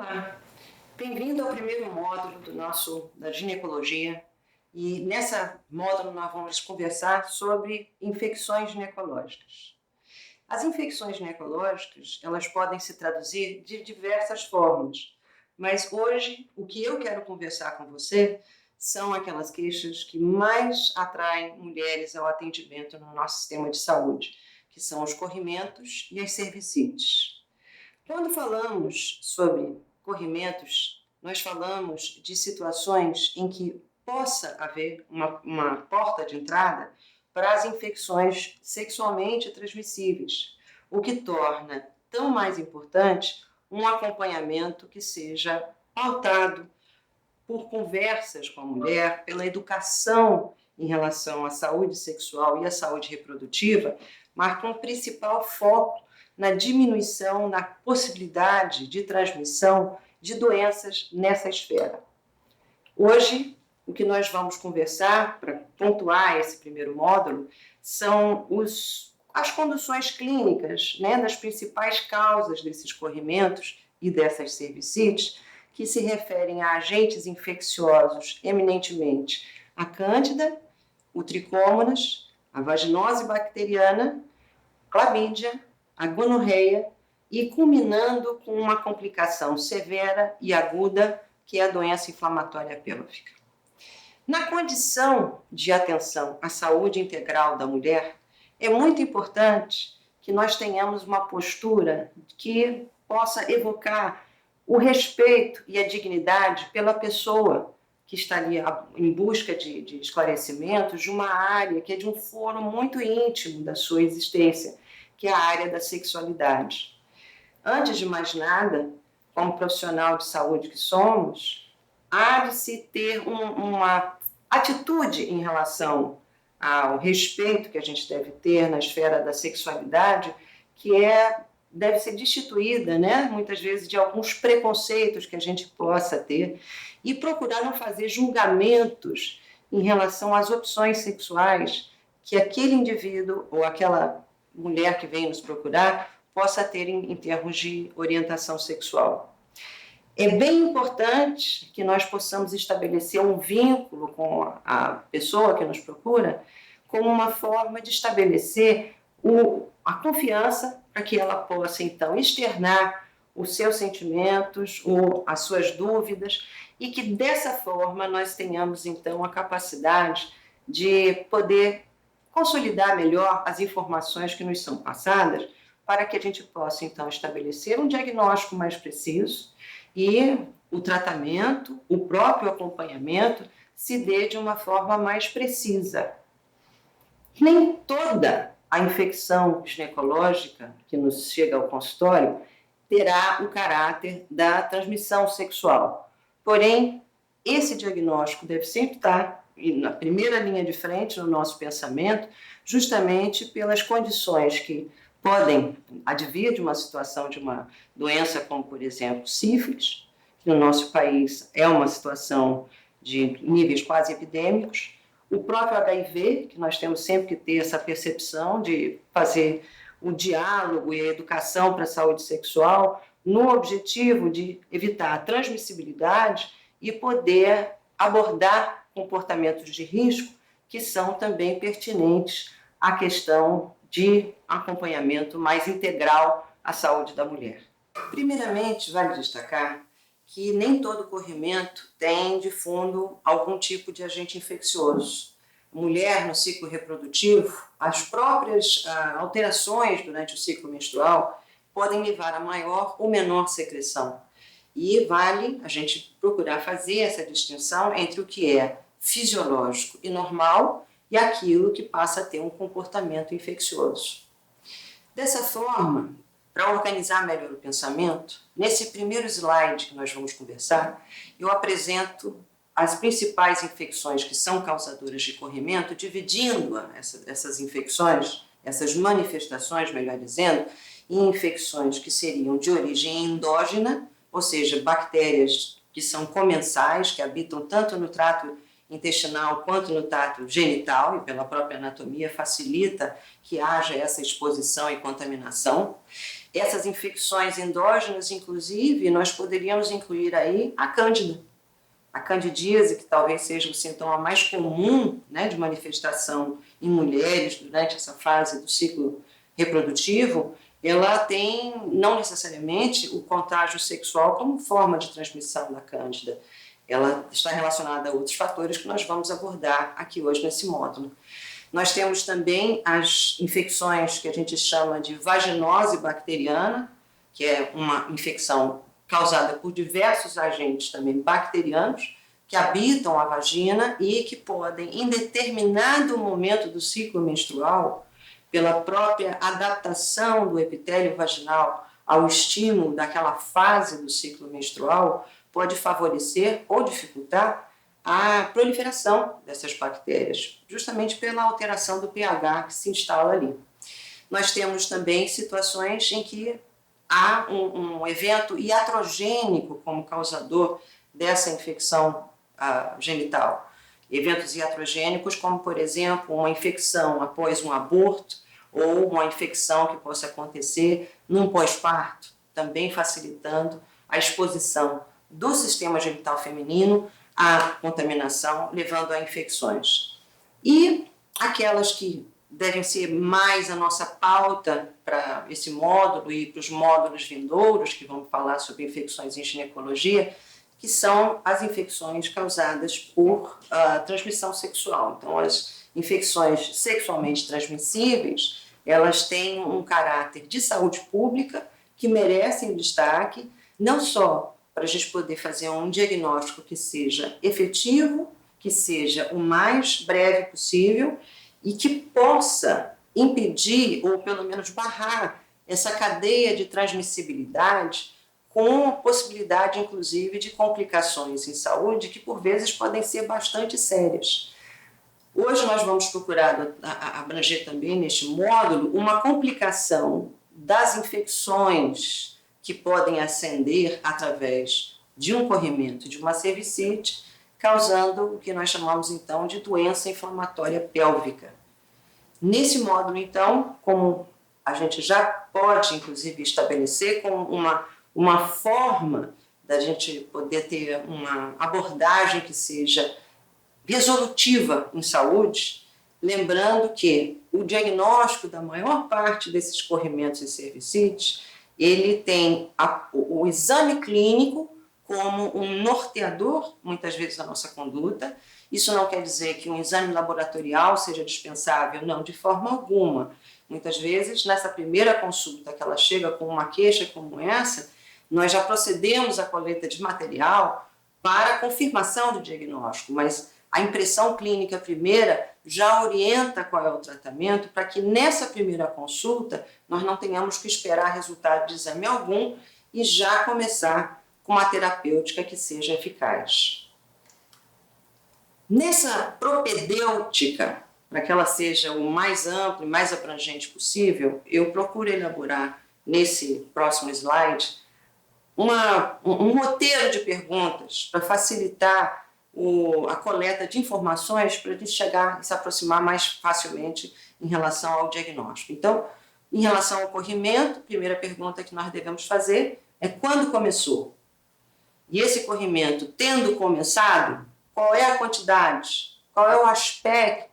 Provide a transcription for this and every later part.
Olá, bem-vindo ao primeiro módulo da ginecologia e nessa módulo nós vamos conversar sobre infecções ginecológicas. As infecções ginecológicas, elas podem se traduzir de diversas formas, mas hoje o que eu quero conversar com você são aquelas queixas que mais atraem mulheres ao atendimento no nosso sistema de saúde, que são os corrimentos e as cervicites. Quando falamos sobre corrimentos, nós falamos de situações em que possa haver uma porta de entrada para as infecções sexualmente transmissíveis, o que torna tão mais importante um acompanhamento que seja pautado por conversas com a mulher, pela educação em relação à saúde sexual e à saúde reprodutiva, mas com o principal foco na diminuição, na possibilidade de transmissão de doenças nessa esfera. Hoje, o que nós vamos conversar, para pontuar esse primeiro módulo, são as conduções clínicas, das principais causas desses corrimentos e dessas cervicites, que se referem a agentes infecciosos, eminentemente a cândida, o tricômonas, a vaginose bacteriana, clamídia, a gonorreia e culminando com uma complicação severa e aguda, que é a doença inflamatória pélvica. Na condição de atenção à saúde integral da mulher, é muito importante que nós tenhamos uma postura que possa evocar o respeito e a dignidade pela pessoa que está ali em busca de esclarecimentos de uma área que é de um foro muito íntimo da sua existência, que é a área da sexualidade. Antes de mais nada, como profissional de saúde que somos, há de se ter uma atitude em relação ao respeito que a gente deve ter na esfera da sexualidade, que deve ser destituída, muitas vezes, de alguns preconceitos que a gente possa ter e procurar não fazer julgamentos em relação às opções sexuais que aquele indivíduo ou aquela mulher que vem nos procurar possa ter em termos de orientação sexual. É bem importante que nós possamos estabelecer um vínculo com a pessoa que nos procura como uma forma de estabelecer a confiança para que ela possa, então, externar os seus sentimentos ou as suas dúvidas e que, dessa forma, nós tenhamos, então, a capacidade de poder consolidar melhor as informações que nos são passadas para que a gente possa, então, estabelecer um diagnóstico mais preciso e o tratamento, o próprio acompanhamento, se dê de uma forma mais precisa. Nem toda a infecção ginecológica que nos chega ao consultório terá o caráter da transmissão sexual. Porém, esse diagnóstico deve sempre estar na primeira linha de frente no nosso pensamento, justamente pelas condições que podem advir de uma situação de uma doença como, por exemplo, sífilis, que no nosso país é uma situação de níveis quase epidêmicos, o próprio HIV, que nós temos sempre que ter essa percepção de fazer o diálogo e a educação para a saúde sexual no objetivo de evitar a transmissibilidade e poder abordar comportamentos de risco que são também pertinentes à questão de acompanhamento mais integral à saúde da mulher. Primeiramente, vale destacar que nem todo corrimento tem de fundo algum tipo de agente infeccioso. Mulher no ciclo reprodutivo, as próprias alterações durante o ciclo menstrual podem levar a maior ou menor secreção. E vale a gente procurar fazer essa distinção entre o que é fisiológico e normal e aquilo que passa a ter um comportamento infeccioso. Dessa forma, para organizar melhor o pensamento, nesse primeiro slide que nós vamos conversar, eu apresento as principais infecções que são causadoras de corrimento, dividindo essas infecções, essas manifestações, melhor dizendo, em infecções que seriam de origem endógena, ou seja, bactérias que são comensais, que habitam tanto no trato intestinal quanto no trato genital, e pela própria anatomia facilita que haja essa exposição e contaminação. Essas infecções endógenas, inclusive, nós poderíamos incluir aí a cândida. A candidíase, que talvez seja o sintoma mais comum, né, de manifestação em mulheres durante essa fase do ciclo reprodutivo, ela tem, não necessariamente, o contágio sexual como forma de transmissão da cândida. Ela está relacionada a outros fatores que nós vamos abordar aqui hoje nesse módulo. Nós temos também as infecções que a gente chama de vaginose bacteriana, que é uma infecção causada por diversos agentes também bacterianos, que habitam a vagina e que podem, em determinado momento do ciclo menstrual, pela própria adaptação do epitélio vaginal ao estímulo daquela fase do ciclo menstrual, pode favorecer ou dificultar a proliferação dessas bactérias, justamente pela alteração do pH que se instala ali. Nós temos também situações em que há um evento iatrogênico como causador dessa infecção genital. Eventos iatrogênicos como, por exemplo, uma infecção após um aborto ou uma infecção que possa acontecer num pós-parto, também facilitando a exposição do sistema genital feminino à contaminação, levando a infecções. E aquelas que devem ser mais a nossa pauta para esse módulo e para os módulos vindouros, que vamos falar sobre infecções em ginecologia, que são as infecções causadas por transmissão sexual. Então, as infecções sexualmente transmissíveis, elas têm um caráter de saúde pública que merecem destaque, não só para a gente poder fazer um diagnóstico que seja efetivo, que seja o mais breve possível e que possa impedir ou pelo menos barrar essa cadeia de transmissibilidade com possibilidade, inclusive, de complicações em saúde que, por vezes, podem ser bastante sérias. Hoje nós vamos procurar abranger também, neste módulo, uma complicação das infecções que podem ascender através de um corrimento de uma cervicite, causando o que nós chamamos, então, de doença inflamatória pélvica. Nesse módulo, então, como a gente já pode, inclusive, estabelecer como uma forma da gente poder ter uma abordagem que seja resolutiva em saúde, lembrando que o diagnóstico da maior parte desses corrimentos e cervicites, ele tem o exame clínico como um norteador, muitas vezes, da nossa conduta. Isso não quer dizer que um exame laboratorial seja dispensável, não, de forma alguma. Muitas vezes, nessa primeira consulta que ela chega com uma queixa como essa, nós já procedemos à coleta de material para a confirmação do diagnóstico, mas a impressão clínica primeira já orienta qual é o tratamento para que nessa primeira consulta nós não tenhamos que esperar resultado de exame algum e já começar com uma terapêutica que seja eficaz. Nessa propedêutica, para que ela seja o mais amplo e mais abrangente possível, eu procuro elaborar nesse próximo slide um roteiro de perguntas para facilitar a coleta de informações para a gente chegar e se aproximar mais facilmente em relação ao diagnóstico. Então, em relação ao corrimento, a primeira pergunta que nós devemos fazer é quando começou? E esse corrimento, tendo começado, qual é a quantidade? Qual é o aspecto?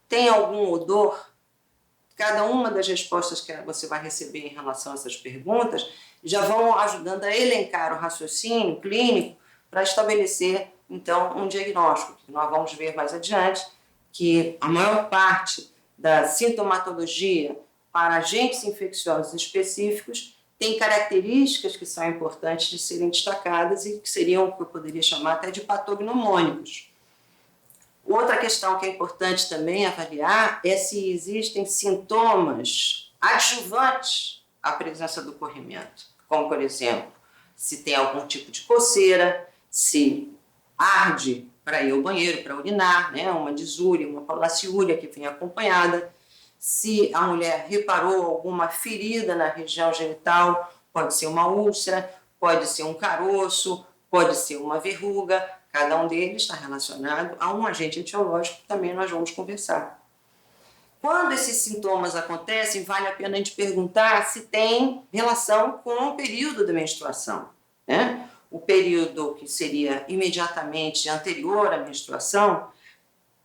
Tem algum odor? Cada uma das respostas que você vai receber em relação a essas perguntas já vão ajudando a elencar o raciocínio clínico para estabelecer, então, um diagnóstico. Nós vamos ver mais adiante que a maior parte da sintomatologia para agentes infecciosos específicos tem características que são importantes de serem destacadas e que seriam o que eu poderia chamar até de patognomônicos. Outra questão que é importante também avaliar é se existem sintomas adjuvantes à presença do corrimento, como, por exemplo, se tem algum tipo de coceira, se arde para ir ao banheiro, para urinar, né, uma disúria, uma palaciúria que vem acompanhada, se a mulher reparou alguma ferida na região genital, pode ser uma úlcera, pode ser um caroço, pode ser uma verruga, Cada um deles está relacionado a um agente etiológico que também nós vamos conversar. Quando esses sintomas acontecem, vale a pena a gente perguntar se tem relação com o período da menstruação, né? O período que seria imediatamente anterior à menstruação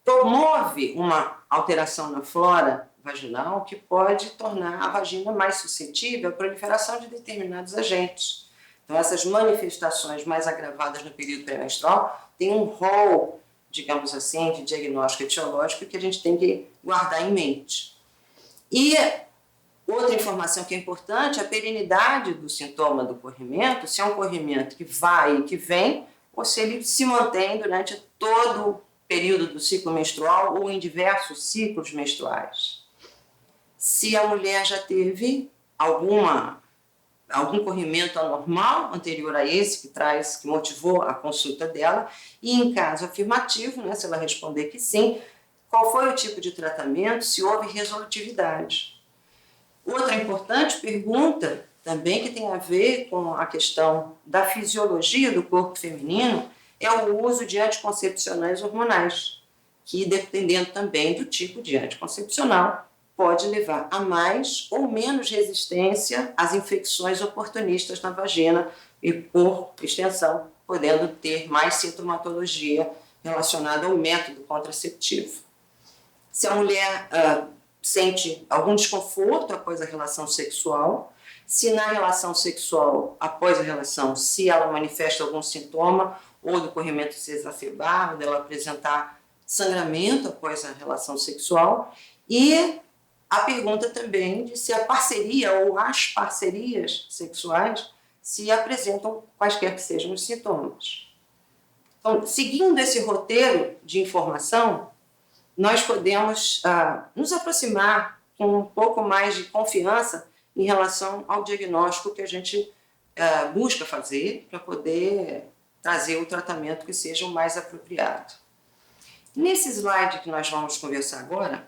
promove uma alteração na flora vaginal que pode tornar a vagina mais suscetível à proliferação de determinados agentes. Então, essas manifestações mais agravadas no período pré-menstrual têm um rol, digamos assim, de diagnóstico etiológico que a gente tem que guardar em mente. E outra informação que é importante é a perenidade do sintoma do corrimento, se é um corrimento que vai e que vem, ou se ele se mantém durante todo o período do ciclo menstrual ou em diversos ciclos menstruais. Se a mulher já teve algum corrimento anormal anterior a esse que motivou a consulta dela, e em caso afirmativo, né, se ela responder que sim, qual foi o tipo de tratamento, se houve resolutividade. Outra importante pergunta, também que tem a ver com a questão da fisiologia do corpo feminino, é o uso de anticoncepcionais hormonais, que, dependendo também do tipo de anticoncepcional, pode levar a mais ou menos resistência às infecções oportunistas na vagina e, por extensão, podendo ter mais sintomatologia relacionada ao método contraceptivo. Se a mulher sente algum desconforto após a relação sexual, se na relação sexual, após a relação, se ela manifesta algum sintoma ou do corrimento se exacerbar, ou dela apresentar sangramento após a relação sexual, e a pergunta também de se a parceria ou as parcerias sexuais se apresentam quaisquer que sejam os sintomas. Então, seguindo esse roteiro de informação, nós podemos nos aproximar com um pouco mais de confiança em relação ao diagnóstico que a gente busca fazer para poder trazer o tratamento que seja o mais apropriado. Nesse slide que nós vamos conversar agora,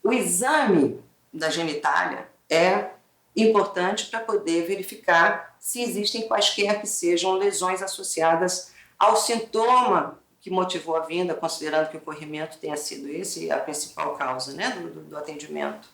o exame da genitália é importante para poder verificar se existem quaisquer que sejam lesões associadas ao sintoma que motivou a vinda, considerando que o corrimento tenha sido esse a principal causa, né, do atendimento.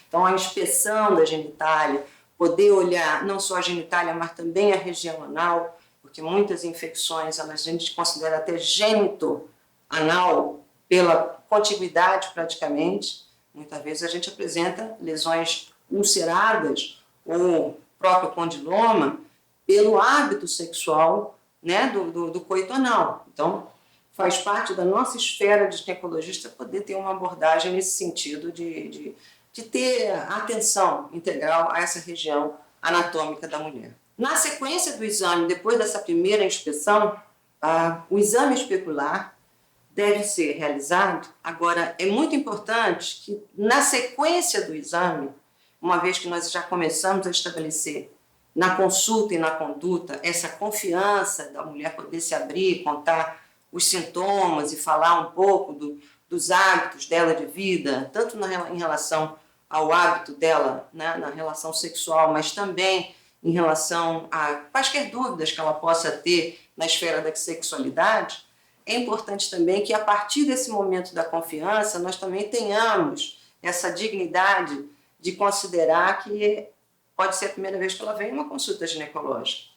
Então, a inspeção da genitália, poder olhar não só a genitália, mas também a região anal, porque muitas infecções a gente considera até gênito anal pela contiguidade praticamente. Muitas vezes a gente apresenta lesões ulceradas ou próprio condiloma pelo hábito sexual, né, do coito anal. Então, faz parte da nossa esfera de ginecologista poder ter uma abordagem nesse sentido de ter atenção integral a essa região anatômica da mulher. Na sequência do exame, depois dessa primeira inspeção, o exame especular deve ser realizado. Agora, é muito importante que, na sequência do exame, uma vez que nós já começamos a estabelecer na consulta e na conduta essa confiança da mulher poder se abrir, contar os sintomas e falar um pouco dos hábitos dela de vida, tanto em relação ao hábito dela, né, na relação sexual, mas também em relação a quaisquer dúvidas que ela possa ter na esfera da sexualidade. É importante também que, a partir desse momento da confiança, nós também tenhamos essa dignidade de considerar que pode ser a primeira vez que ela vem em uma consulta ginecológica.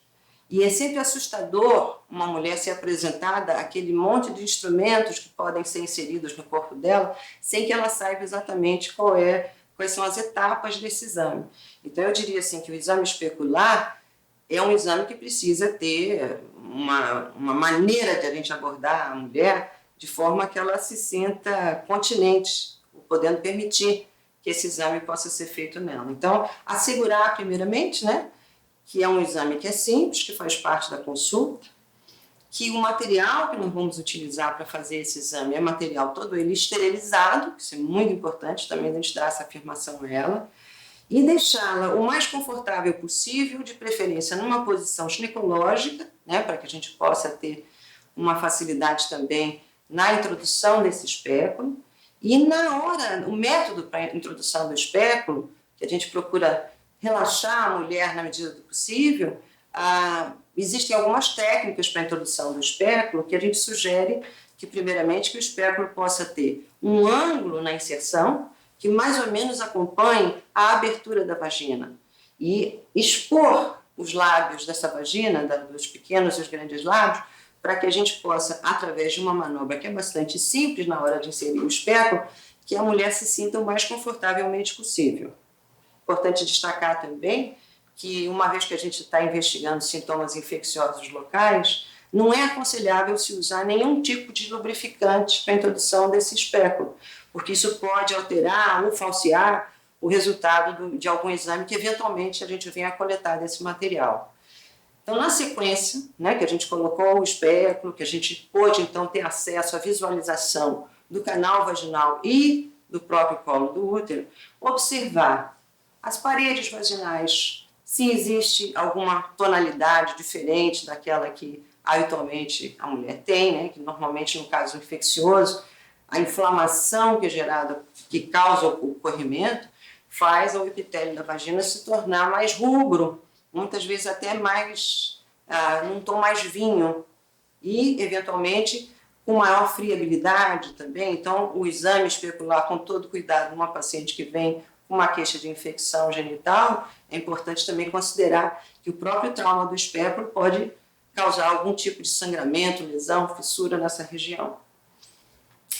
E é sempre assustador uma mulher ser apresentada aquele monte de instrumentos que podem ser inseridos no corpo dela, sem que ela saiba exatamente quais são as etapas desse exame. Então, eu diria assim que o exame especular é um exame que precisa ter uma maneira de a gente abordar a mulher de forma que ela se sinta continente, podendo permitir que esse exame possa ser feito nela. Então, assegurar primeiramente, né, que é um exame que é simples, que faz parte da consulta, que o material que nós vamos utilizar para fazer esse exame é material todo ele esterilizado, isso é muito importante também a gente dar essa afirmação a ela, e deixá-la o mais confortável possível, de preferência numa posição ginecológica, né, para que a gente possa ter uma facilidade também na introdução desse espéculo. E na hora, o método para a introdução do espéculo, que a gente procura relaxar a mulher na medida do possível, Existem algumas técnicas para a introdução do espéculo que a gente sugere que, primeiramente, que o espéculo possa ter um ângulo na inserção que mais ou menos acompanhe a abertura da vagina e expor os lábios dessa vagina, dos pequenos e os grandes lábios, para que a gente possa, através de uma manobra que é bastante simples na hora de inserir o espéculo, que a mulher se sinta o mais confortavelmente possível. Importante destacar também que, uma vez que a gente está investigando sintomas infecciosos locais, não é aconselhável se usar nenhum tipo de lubrificante para a introdução desse espéculo, porque isso pode alterar ou falsear o resultado de algum exame que, eventualmente, a gente venha a coletar desse material. Então, na sequência, né, que a gente colocou o espéculo, que a gente pôde, então, ter acesso à visualização do canal vaginal e do próprio colo do útero, observar as paredes vaginais, se existe alguma tonalidade diferente daquela que habitualmente a mulher tem, né, que normalmente, no caso infeccioso, a inflamação que é gerada, que causa o corrimento, faz o epitélio da vagina se tornar mais rubro, muitas vezes até mais, num tom mais vinho, e, eventualmente, com maior friabilidade também. Então, o exame especular com todo cuidado numa paciente que vem com uma queixa de infecção genital, é importante também considerar que o próprio trauma do espéculo pode causar algum tipo de sangramento, lesão, fissura nessa região.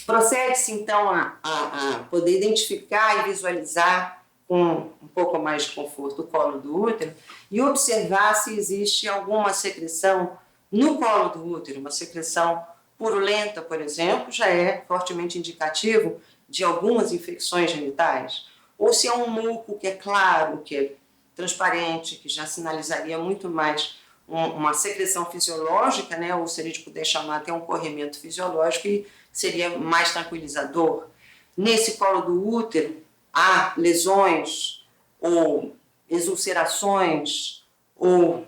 Procede-se, então, a poder identificar e visualizar com um pouco mais de conforto o colo do útero e observar se existe alguma secreção no colo do útero, uma secreção purulenta, por exemplo, já é fortemente indicativo de algumas infecções genitais. Ou se é um muco que é claro, que é transparente, que já sinalizaria muito mais uma secreção fisiológica, né? Ou se a gente puder chamar até um corrimento fisiológico, e seria mais tranquilizador. Nesse colo do útero, há lesões ou exulcerações ou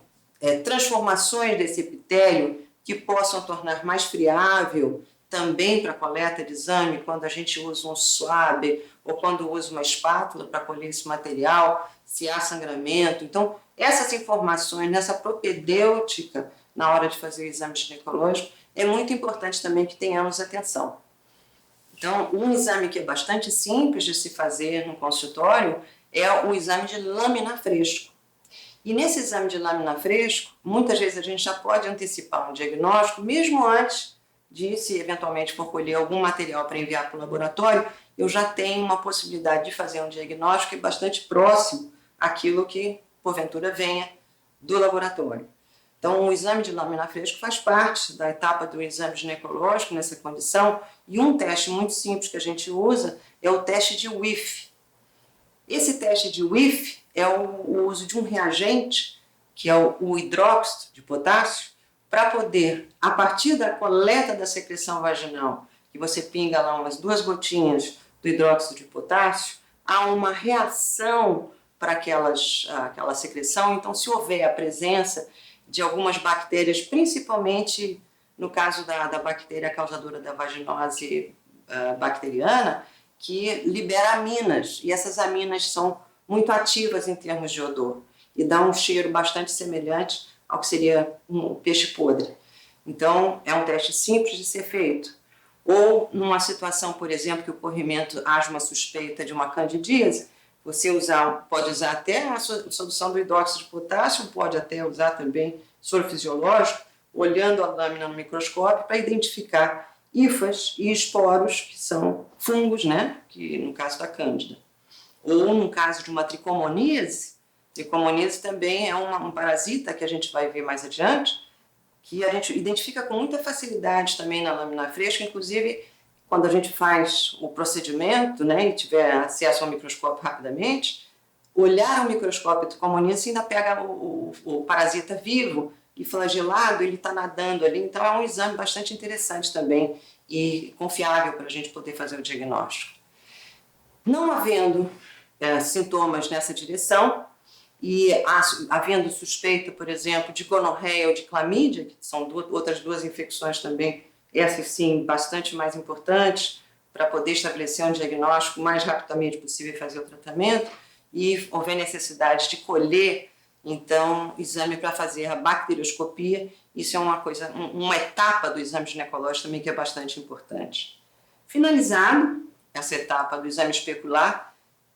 transformações desse epitélio que possam tornar mais friável também para a coleta de exame, quando a gente usa um swab ou quando usa uma espátula para colher esse material, se há sangramento. Então, essas informações, nessa propedêutica, na hora de fazer o exame ginecológico, é muito importante também que tenhamos atenção. Então, um exame que é bastante simples de se fazer no consultório é o exame de lâmina fresco. E nesse exame de lâmina fresco, muitas vezes a gente já pode antecipar um diagnóstico, mesmo antes de, se eventualmente for colher algum material para enviar para o laboratório, eu já tenho uma possibilidade de fazer um diagnóstico bastante próximo àquilo que, porventura, venha do laboratório. Então, o exame de lâmina fresco faz parte da etapa do exame ginecológico nessa condição, e um teste muito simples que a gente usa é o teste de Whiff. Esse teste de Whiff é o uso de um reagente, que é o hidróxido de potássio, para poder, a partir da coleta da secreção vaginal, que você pinga lá umas 2 gotinhas do hidróxido de potássio, há uma reação para aquela secreção. Então, se houver a presença de algumas bactérias, principalmente no caso da bactéria causadora da vaginose bacteriana, que libera aminas, e essas aminas são muito ativas em termos de odor, e dá um cheiro bastante semelhante ao que seria um peixe podre. Então, é um teste simples de ser feito. Ou, numa situação, por exemplo, que o corrimento haja uma suspeita de uma candidíase, você pode usar até a solução do hidróxido de potássio, pode até usar também soro fisiológico, olhando a lâmina no microscópio para identificar hifas e esporos, que são fungos, né? Que no caso da cândida. Ou no caso de uma tricomoníase também é um parasita que a gente vai ver mais adiante, que a gente identifica com muita facilidade também na lâmina fresca, inclusive quando a gente faz o procedimento, né, e tiver acesso ao microscópio rapidamente, olhar ao microscópio tricomoníase ainda pega o parasita vivo e flagelado, ele está nadando ali. Então é um exame bastante interessante também e confiável para a gente poder fazer o diagnóstico. Não havendo sintomas nessa direção e havendo suspeita, por exemplo, de gonorreia ou de clamídia, que são outras 2 infecções também, essas sim, bastante mais importantes para poder estabelecer um diagnóstico o mais rapidamente possível e fazer o tratamento, e houver necessidade de colher Então, exame para fazer a bacterioscopia, isso é uma etapa do exame ginecológico também que é bastante importante. Finalizado essa etapa do exame especular,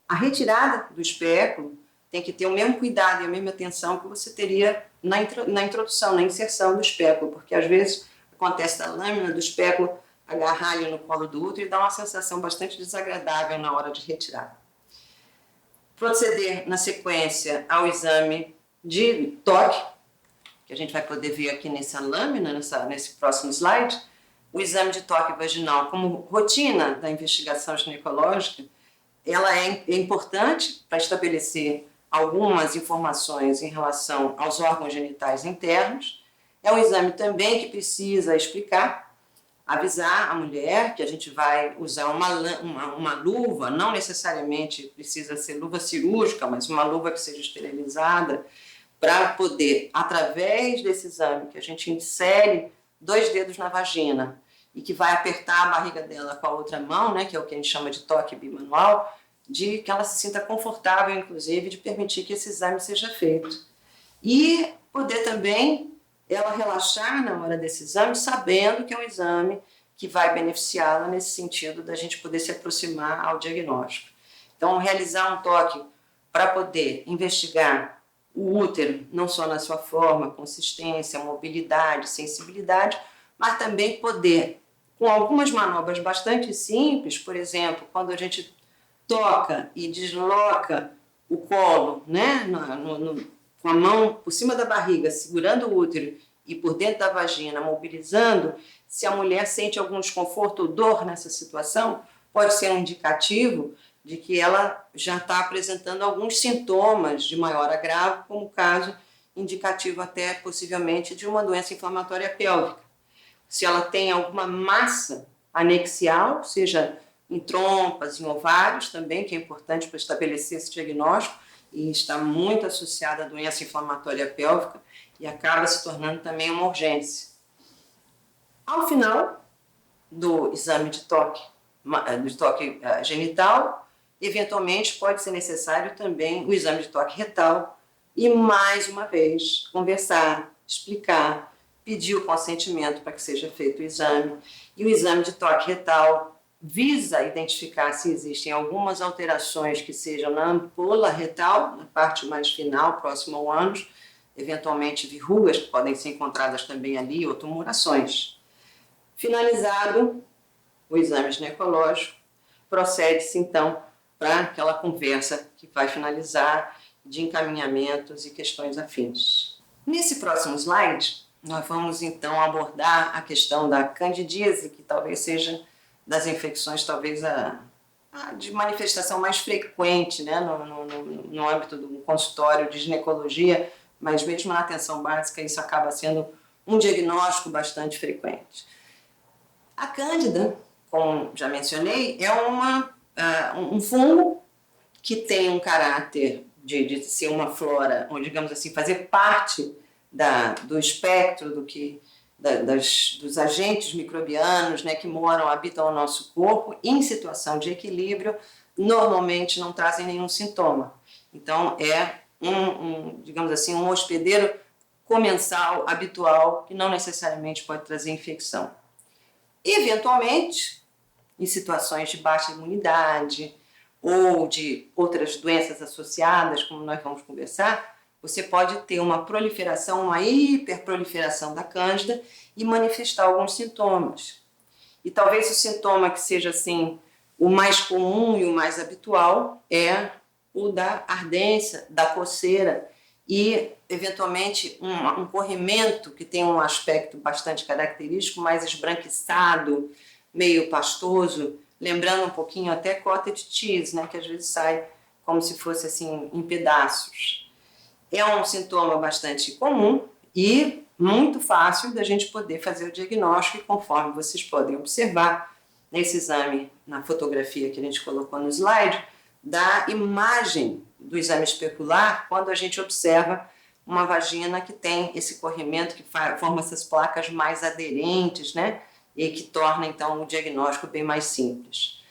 a retirada do espéculo tem que ter o mesmo cuidado e a mesma atenção que você teria na introdução, na inserção do espéculo, porque às vezes acontece da lâmina do espéculo agarrar ali no colo do útero e dá uma sensação bastante desagradável na hora de retirar. Proceder na sequência ao exame de toque, que a gente vai poder ver aqui nessa lâmina, nesse próximo slide. O exame de toque vaginal como rotina da investigação ginecológica, ela é importante para estabelecer algumas informações em relação aos órgãos genitais internos. É um exame também que precisa explicar, avisar a mulher que a gente vai usar uma luva, não necessariamente precisa ser luva cirúrgica, mas uma luva que seja esterilizada, para poder, através desse exame, que a gente insere 2 dedos na vagina e que vai apertar a barriga dela com a outra mão, né, que é o que a gente chama de toque bimanual, de que ela se sinta confortável, inclusive, de permitir que esse exame seja feito. E poder também ela relaxar na hora desse exame, sabendo que é um exame que vai beneficiá-la nesse sentido da gente poder se aproximar ao diagnóstico. Então, realizar um toque para poder investigar o útero, não só na sua forma, consistência, mobilidade, sensibilidade, mas também poder, com algumas manobras bastante simples, por exemplo, quando a gente toca e desloca o colo, né, com a mão por cima da barriga, segurando o útero e por dentro da vagina, mobilizando, se a mulher sente algum desconforto ou dor nessa situação, pode ser um indicativo de que ela já está apresentando alguns sintomas de maior agravo, como o caso indicativo até possivelmente de uma doença inflamatória pélvica. Se ela tem alguma massa anexial, seja em trompas, em ovários também, que é importante para estabelecer esse diagnóstico, e está muito associada à doença inflamatória pélvica e acaba se tornando também uma urgência. Ao final do exame de toque genital, eventualmente pode ser necessário também o exame de toque retal e, mais uma vez, conversar, explicar, pedir o consentimento para que seja feito o exame. E o exame de toque retal visa identificar se existem algumas alterações que sejam na ampola retal, na parte mais final, próxima ao ânus, eventualmente verrugas que podem ser encontradas também ali, ou tumorações. Finalizado o exame ginecológico, procede-se então para aquela conversa que vai finalizar de encaminhamentos e questões afins. Nesse próximo slide, nós vamos então abordar a questão da candidíase, que talvez seja das infecções, talvez a de manifestação mais frequente, né, no âmbito do consultório de ginecologia, mas mesmo na atenção básica isso acaba sendo um diagnóstico bastante frequente. A cândida, como já mencionei, é um fungo que tem um caráter de ser uma flora, ou digamos assim, fazer parte do espectro dos agentes microbianos, né, que habitam o nosso corpo, em situação de equilíbrio, normalmente não trazem nenhum sintoma. Então, é digamos assim, um hospedeiro comensal, habitual, que não necessariamente pode trazer infecção. Eventualmente, em situações de baixa imunidade ou de outras doenças associadas, como nós vamos conversar, você pode ter uma proliferação, uma hiperproliferação da cândida e manifestar alguns sintomas. E talvez o sintoma que seja assim, o mais comum e o mais habitual é o da ardência, da coceira e, eventualmente, um corrimento que tem um aspecto bastante característico, mais esbranquiçado, meio pastoso, lembrando um pouquinho até cottage cheese, né, que às vezes sai como se fosse assim em pedaços. É um sintoma bastante comum e muito fácil da gente poder fazer o diagnóstico, e conforme vocês podem observar nesse exame, na fotografia que a gente colocou no slide, da imagem do exame especular, quando a gente observa uma vagina que tem esse corrimento, que forma essas placas mais aderentes, né? E que torna, então, o diagnóstico bem mais simples.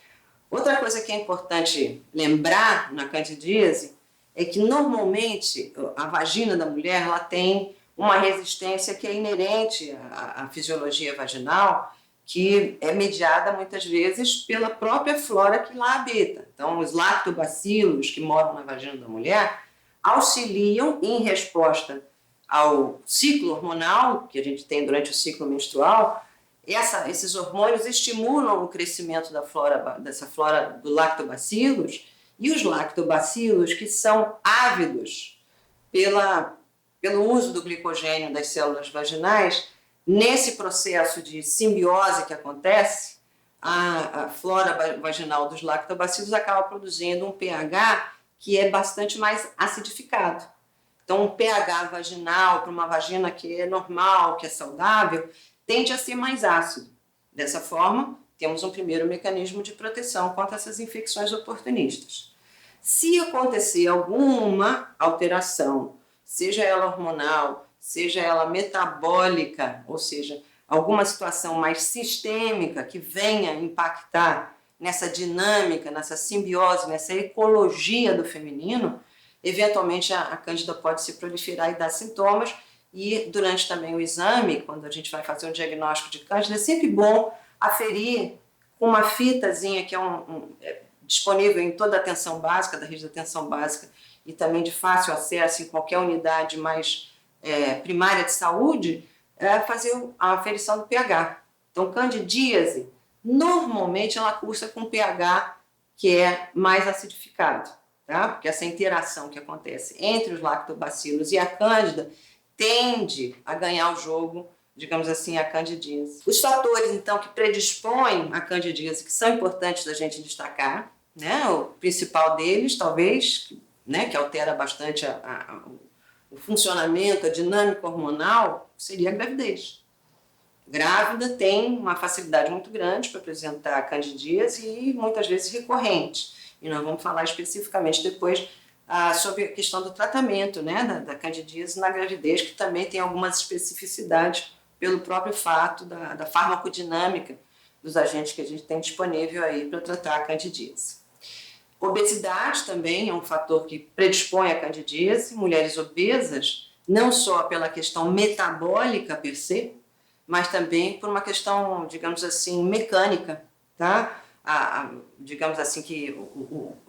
Outra coisa que é importante lembrar na candidíase é que normalmente a vagina da mulher ela tem uma resistência que é inerente à fisiologia vaginal, que é mediada muitas vezes pela própria flora que lá habita. Então, os lactobacilos que moram na vagina da mulher auxiliam em resposta ao ciclo hormonal que a gente tem durante o ciclo menstrual. Esses hormônios estimulam o crescimento dessa flora do lactobacilos, e os lactobacilos, que são ávidos pelo uso do glicogênio das células vaginais, nesse processo de simbiose que acontece, a flora vaginal dos lactobacilos acaba produzindo um pH que é bastante mais acidificado. Então, um pH vaginal para uma vagina que é normal, que é saudável, tende a ser mais ácido. Dessa forma, temos um primeiro mecanismo de proteção contra essas infecções oportunistas. Se acontecer alguma alteração, seja ela hormonal, seja ela metabólica, ou seja, alguma situação mais sistêmica que venha impactar nessa dinâmica, nessa simbiose, nessa ecologia do feminino, eventualmente a cândida pode se proliferar e dar sintomas. E durante também o exame, quando a gente vai fazer um diagnóstico de cândida, é sempre bom aferir com uma fitazinha que é disponível em toda a atenção básica, da rede de atenção básica, e também de fácil acesso em qualquer unidade mais primária de saúde, fazer a aferição do pH. Então, candidíase, normalmente ela cursa com pH que é mais acidificado, tá? Porque essa interação que acontece entre os lactobacilos e a cândida tende a ganhar o jogo, digamos assim, a candidíase. Os fatores, então, que predispõem a candidíase, que são importantes da gente destacar, né? O principal deles, talvez, né, que altera bastante o funcionamento, a dinâmica hormonal, seria a gravidez. Grávida tem uma facilidade muito grande para apresentar candidíase e muitas vezes recorrente. E nós vamos falar especificamente depois sobre a questão do tratamento, né, da candidíase na gravidez, que também tem algumas especificidades pelo próprio fato da farmacodinâmica dos agentes que a gente tem disponível aí para tratar a candidíase. Obesidade também é um fator que predispõe à candidíase. Mulheres obesas, não só pela questão metabólica per se, mas também por uma questão, digamos assim, mecânica, tá? Digamos assim que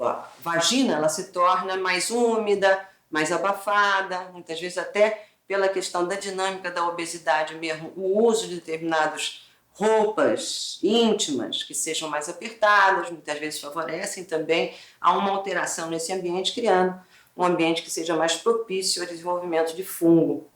a vagina ela se torna mais úmida, mais abafada, muitas vezes até pela questão da dinâmica da obesidade mesmo, o uso de determinadas roupas íntimas que sejam mais apertadas, muitas vezes favorecem também a uma alteração nesse ambiente, criando um ambiente que seja mais propício ao desenvolvimento de fungo.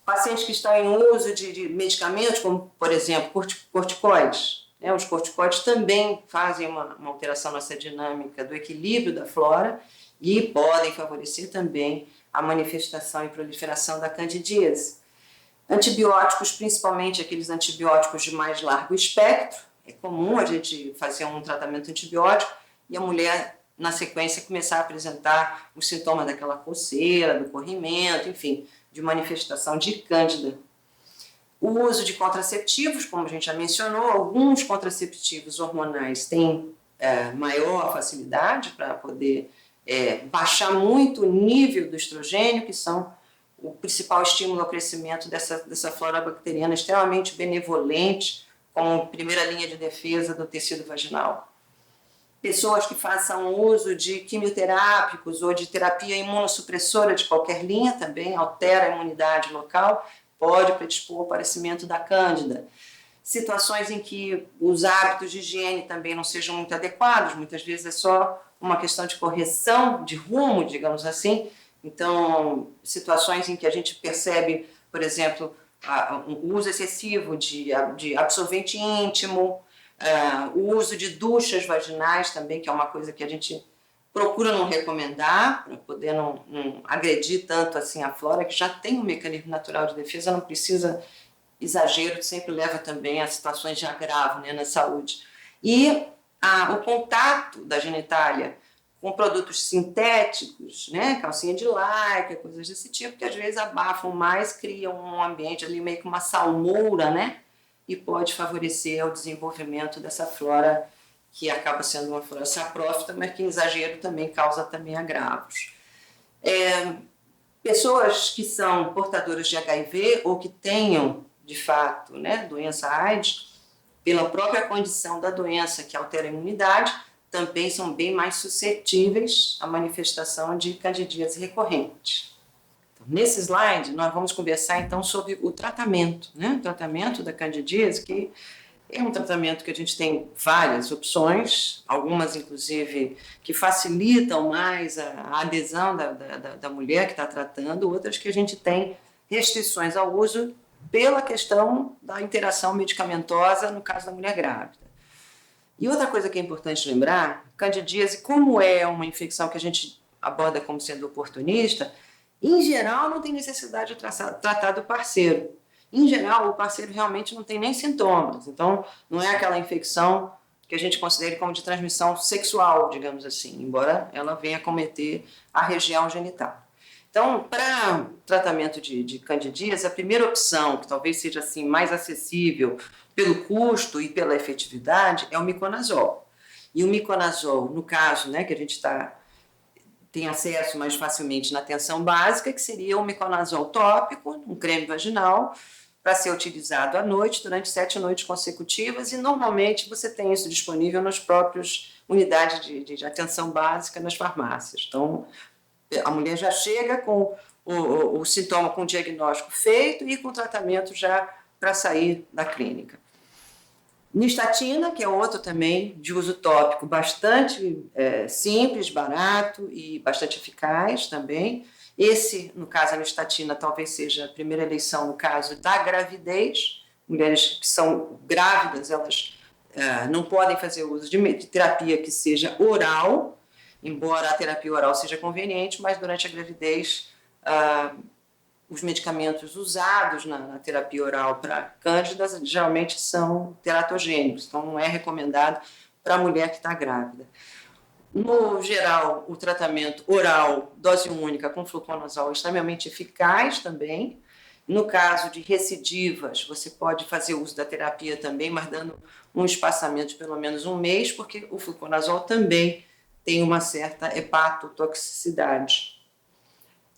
Pacientes que estão em uso de medicamentos, como, por exemplo, corticoides, né? Os corticoides também fazem uma alteração nessa dinâmica do equilíbrio da flora e podem favorecer também a manifestação e proliferação da candidíase. Antibióticos, principalmente aqueles antibióticos de mais largo espectro, é comum a gente fazer um tratamento antibiótico e a mulher, na sequência, começar a apresentar os sintomas daquela coceira, do corrimento, enfim, de manifestação de cândida. O uso de contraceptivos, como a gente já mencionou, alguns contraceptivos hormonais têm maior facilidade para poder baixar muito o nível do estrogênio, que são o principal estímulo ao crescimento dessa flora bacteriana extremamente benevolente, como primeira linha de defesa do tecido vaginal. Pessoas que façam uso de quimioterápicos ou de terapia imunossupressora de qualquer linha também altera a imunidade local, pode predispor ao aparecimento da cândida. Situações em que os hábitos de higiene também não sejam muito adequados, muitas vezes é só uma questão de correção de rumo, digamos assim. Então, situações em que a gente percebe, por exemplo, o uso excessivo de absorvente íntimo, o uso de duchas vaginais também, que é uma coisa que a gente procura não recomendar, para poder não agredir tanto assim a flora, que já tem um mecanismo natural de defesa, não precisa exagero, que sempre leva também a situações de agravo, né, na saúde. E o contato da genitália com produtos sintéticos, né, calcinha de lycra, coisas desse tipo, que às vezes abafam mais, criam um ambiente ali meio que uma salmoura, né, e pode favorecer o desenvolvimento dessa flora que acaba sendo uma flora saprófita, mas que em exagero também causa também agravos. Pessoas que são portadoras de HIV ou que tenham, de fato, né, doença AIDS, pela própria condição da doença que altera a imunidade, também são bem mais suscetíveis à manifestação de candidíase recorrente. Então, nesse slide, nós vamos conversar então sobre o tratamento, né? O tratamento da candidíase, que é um tratamento que a gente tem várias opções, algumas inclusive que facilitam mais a adesão da mulher que está tratando, outras que a gente tem restrições ao uso pela questão da interação medicamentosa no caso da mulher grávida. E outra coisa que é importante lembrar, candidíase, como é uma infecção que a gente aborda como sendo oportunista, em geral não tem necessidade de tratar do parceiro. Em geral, o parceiro realmente não tem nem sintomas, então não é aquela infecção que a gente considere como de transmissão sexual, digamos assim, embora ela venha acometer a região genital. Então, para tratamento de candidíase, a primeira opção, que talvez seja assim mais acessível pelo custo e pela efetividade, é o miconazol. E o miconazol, no caso, né, que a gente tem acesso mais facilmente na atenção básica, que seria o miconazol tópico, um creme vaginal, para ser utilizado à noite, durante 7 noites consecutivas, e normalmente você tem isso disponível nas próprias unidades de atenção básica nas farmácias. Então, a mulher já chega com o sintoma, com o diagnóstico feito e com o tratamento já para sair da clínica. Nistatina, que é outro também de uso tópico bastante simples, barato e bastante eficaz também. Esse, no caso, a nistatina talvez seja a primeira eleição no caso da gravidez. Mulheres que são grávidas, elas não podem fazer uso de terapia que seja oral, embora a terapia oral seja conveniente, mas durante a gravidez os medicamentos usados na terapia oral para cândidas geralmente são teratogênicos, então não é recomendado para a mulher que está grávida. No geral, o tratamento oral, dose única com fluconazol é extremamente eficaz também. No caso de recidivas, você pode fazer uso da terapia também, mas dando um espaçamento de pelo menos 1 mês, porque o fluconazol também tem uma certa hepatotoxicidade.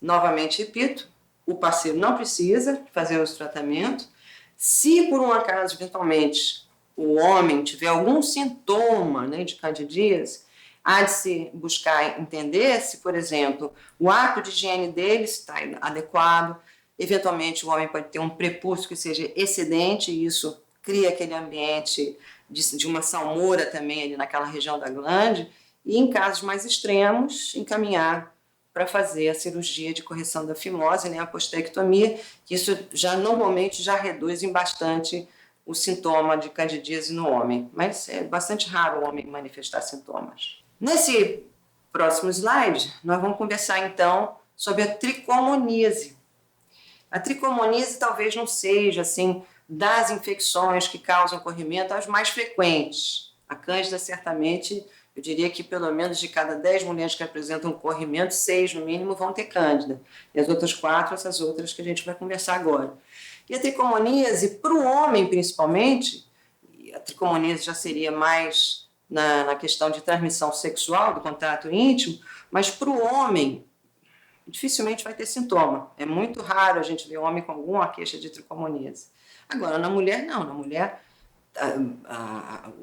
Novamente, repito, o parceiro não precisa fazer o tratamento. Se, por um acaso, eventualmente, o homem tiver algum sintoma, né, de candidíase, há de se buscar entender se, por exemplo, o ato de higiene dele está adequado. Eventualmente, o homem pode ter um prepúcio que seja excedente, e isso cria aquele ambiente de uma salmoura também ali naquela região da glande, e em casos mais extremos, encaminhar para fazer a cirurgia de correção da fimose, né, a postectomia, que isso já normalmente já reduz em bastante o sintoma de candidíase no homem, mas é bastante raro o homem manifestar sintomas. Nesse próximo slide, nós vamos conversar então sobre a tricomoníase. A tricomoníase talvez não seja, assim, das infecções que causam corrimento, as mais frequentes. A cândida, certamente, eu diria que pelo menos de cada 10 mulheres que apresentam corrimento, 6 no mínimo vão ter cândida. E as outras 4, essas outras que a gente vai conversar agora. E a tricomoníase, para o homem principalmente, a tricomoníase já seria mais na questão de transmissão sexual, do contato íntimo, mas para o homem, dificilmente vai ter sintoma. É muito raro a gente ver homem com alguma queixa de tricomoníase. Agora, na mulher, não. Na mulher,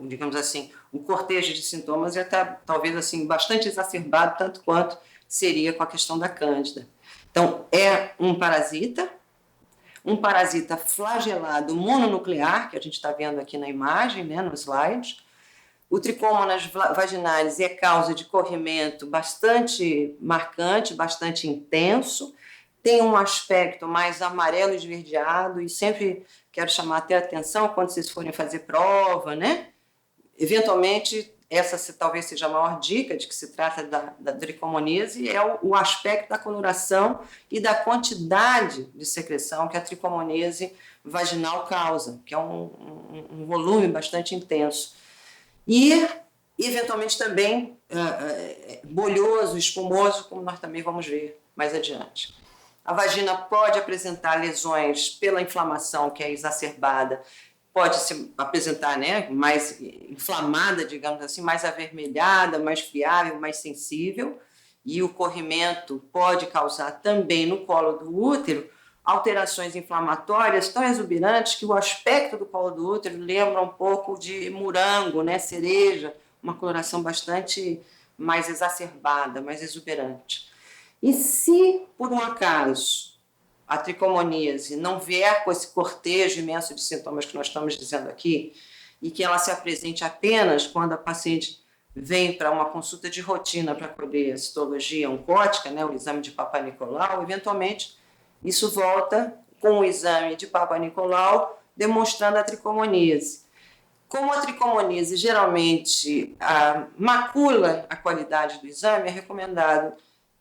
digamos assim, o cortejo de sintomas já está, talvez, assim, bastante exacerbado, tanto quanto seria com a questão da cândida. Então, é um parasita flagelado mononuclear, que a gente está vendo aqui na imagem, né, no slide. O Trichomonas vaginalis é causa de corrimento bastante marcante, bastante intenso, tem um aspecto mais amarelo esverdeado, e sempre quero chamar até a atenção quando vocês forem fazer prova, né? Eventualmente, essa talvez seja a maior dica de que se trata da tricomoníase, é o aspecto da coloração e da quantidade de secreção que a tricomoníase vaginal causa, que é um volume bastante intenso. E, eventualmente, também bolhoso, espumoso, como nós também vamos ver mais adiante. A vagina pode apresentar lesões pela inflamação que é exacerbada pode se apresentar, né, mais inflamada, digamos assim, mais avermelhada, mais friável, mais sensível, e o corrimento pode causar também no colo do útero alterações inflamatórias tão exuberantes que o aspecto do colo do útero lembra um pouco de morango, né, cereja, uma coloração bastante mais exacerbada, mais exuberante. E se, por um acaso, a tricomoníase não vier com esse cortejo imenso de sintomas que nós estamos dizendo aqui, e que ela se apresente apenas quando a paciente vem para uma consulta de rotina para colher a citologia oncótica, né, o exame de Papa Nicolau, eventualmente isso volta com o exame de Papa Nicolau demonstrando a tricomoníase. Como a tricomoníase geralmente macula a qualidade do exame, é recomendado,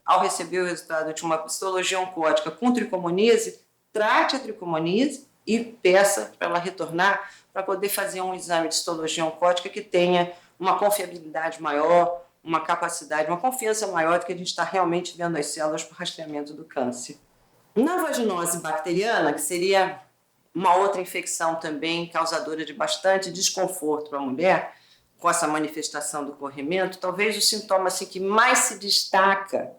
ao receber o resultado de uma citologia oncótica com tricomoníase, trate a tricomoníase e peça para ela retornar para poder fazer um exame de citologia oncótica que tenha uma confiabilidade maior, uma capacidade, uma confiança maior de que a gente está realmente vendo as células para o rastreamento do câncer. Na vaginose bacteriana, que seria uma outra infecção também causadora de bastante desconforto para a mulher, com essa manifestação do corrimento, talvez o sintoma assim, que mais se destaca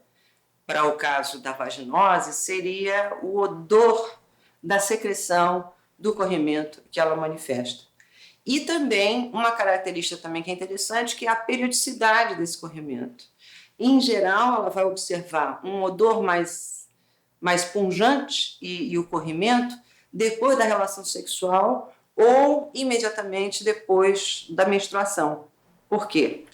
para o caso da vaginose seria o odor da secreção do corrimento que ela manifesta. E também uma característica também que é interessante, que é a periodicidade desse corrimento. Em geral, ela vai observar um odor mais pungente e o corrimento depois da relação sexual ou imediatamente depois da menstruação. Por quê?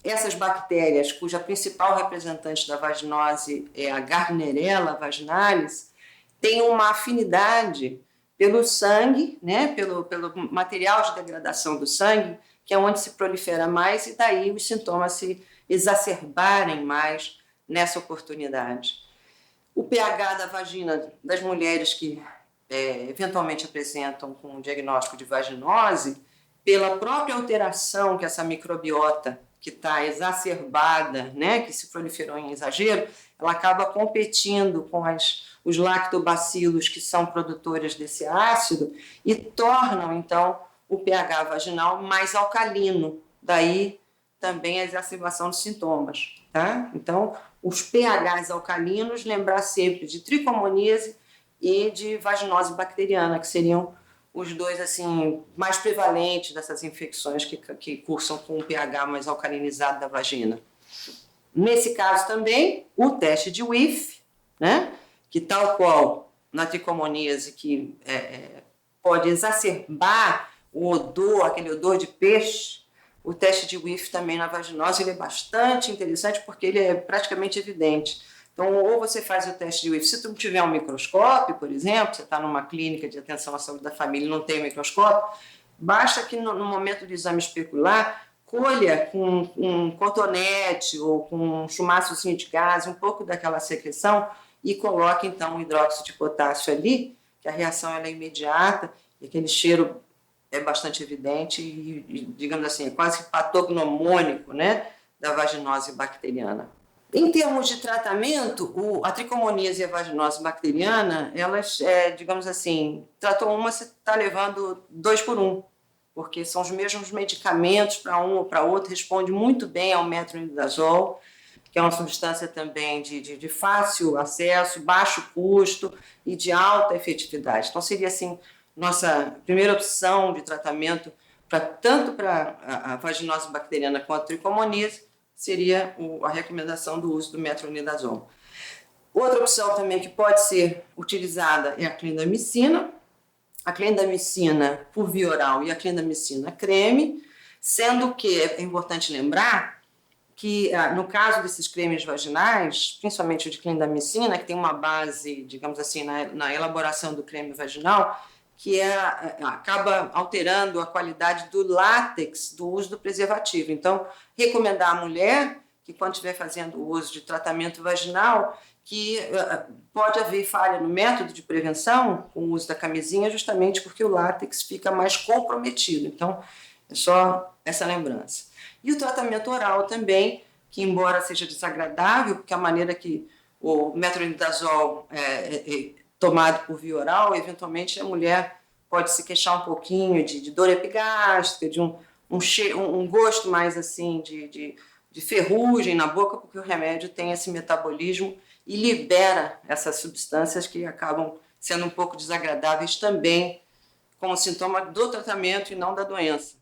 Essas bactérias, cuja principal representante da vaginose é a Gardnerella vaginalis, têm uma afinidade pelo sangue, né, pelo material de degradação do sangue, que é onde se prolifera mais, e daí os sintomas se exacerbarem mais nessa oportunidade. O pH da vagina das mulheres que eventualmente apresentam com um diagnóstico de vaginose, pela própria alteração que essa microbiota que está exacerbada, né, que se proliferou em exagero, ela acaba competindo com os lactobacilos que são produtores desse ácido e tornam, então, o pH vaginal mais alcalino. Daí também a exacerbação dos sintomas. Tá? Então, os pHs alcalinos, lembrar sempre de tricomoníase e de vaginose bacteriana, que seriam os dois assim mais prevalentes dessas infecções que cursam com um pH mais alcalinizado da vagina. Nesse caso também, o teste de Whiff, né, que tal qual na tricomoníase, que pode exacerbar o odor, aquele odor de peixe, o teste de Whiff também na vaginose ele é bastante interessante porque ele é praticamente evidente. Então, ou você faz o teste de Whiff, se tu não tiver um microscópio, por exemplo, você está numa clínica de atenção à saúde da família e não tem um microscópio, basta que no momento do exame especular, colha com um cotonete ou com um chumaçozinho de gás, um pouco daquela secreção e coloque, então, o hidróxido de potássio ali, que a reação ela é imediata e aquele cheiro é bastante evidente e digamos assim, é quase patognomônico, né, da vaginose bacteriana. Em termos de tratamento, a tricomoníase e a vaginose bacteriana, elas, digamos assim, tratou uma, você está levando 2 por 1, porque são os mesmos medicamentos para um ou para outro, responde muito bem ao metronidazol, que é uma substância também de fácil acesso, baixo custo e de alta efetividade. Então, seria assim, nossa primeira opção de tratamento, tanto para a vaginose bacteriana quanto a tricomoníase, seria a recomendação do uso do metronidazol. Outra opção também que pode ser utilizada é a clindamicina. A clindamicina por via oral e a clindamicina creme, sendo que é importante lembrar que, no caso desses cremes vaginais, principalmente o de clindamicina, que tem uma base, digamos assim, na elaboração do creme vaginal, que acaba alterando a qualidade do látex do uso do preservativo. Então, recomendar à mulher que, quando estiver fazendo o uso de tratamento vaginal, que pode haver falha no método de prevenção com o uso da camisinha, justamente porque o látex fica mais comprometido. Então, é só essa lembrança. E o tratamento oral também, que embora seja desagradável, porque a maneira que o metronidazol tomado por via oral, eventualmente a mulher pode se queixar um pouquinho de dor epigástrica, de um gosto mais assim de ferrugem na boca, porque o remédio tem esse metabolismo e libera essas substâncias que acabam sendo um pouco desagradáveis também como sintoma do tratamento e não da doença.